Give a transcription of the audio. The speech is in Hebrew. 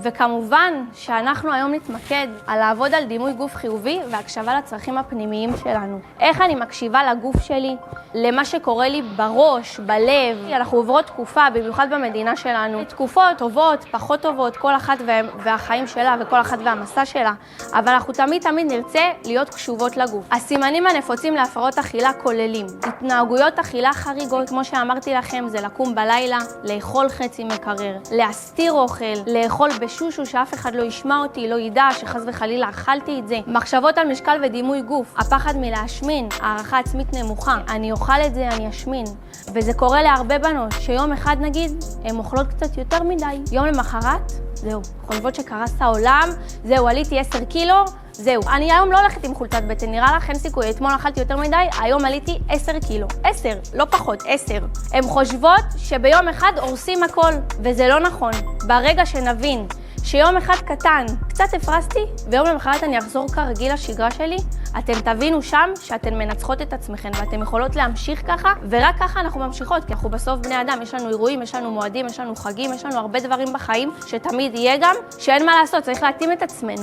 וכמובן שאנחנו היום נתמקד על לעבוד על דימוי גוף חיובי והקשבה לצרכים הפנימיים שלנו. איך אני מקשיבה לגוף שלי, למה שקורה לי בראש, בלב. אנחנו עוברות תקופה, במיוחד במדינה שלנו. תקופות טובות, פחות טובות, כל אחת והחיים שלה וכל אחת והמסע שלה. אבל אנחנו תמיד נרצה להיות קשובות לגוף. הסימנים הנפוצים להפרעות אכילה כוללים התנהגויות אכילה חריגות, כמו שאמרתי לכם, זה לקום בלילה, לאכול חצי מקרר, להסתיר אוכל, לאכול בשושו שאף אחד לא ישמע אותי, לא ידע שחס וחלילה אכלתי את זה. מחשבות על משקל ודימוי גוף, הפחד מלהשמין, הערכה עצמית נמוכה, אני אוכל את זה, אני אשמין. וזה קורה להרבה בנות, שיום אחד נגיד, הן אוכלות קצת יותר מדי. יום למחרת, זהו, חושבות שקרס העולם, זהו, עליתי 10 קילו, זהו. אני היום לא הולכת עם חולצת בטן, נראה לך אין סיכוי, אתמול אכלתי יותר מדי, היום עליתי 10 קילו. 10, לא פחות, 10. הן חושבות שביום אחד הורסים הכל, וזה לא נכון. ברגע שנבין שיום אחד קטן, קצת הפרסתי, ויום למחרת אני אחזור כרגיל לשגרה שלי, אתם תבינו שם שאתן מנצחות את עצמכן, ואתן יכולות להמשיך ככה, ורק ככה אנחנו ממשיכות, כי אנחנו בסוף בני אדם, יש לנו אירועים, יש לנו מועדים, יש לנו חגים, יש לנו הרבה דברים בחיים, שתמיד יהיה גם, שאין מה לעשות, צריך להתאים את עצמנו.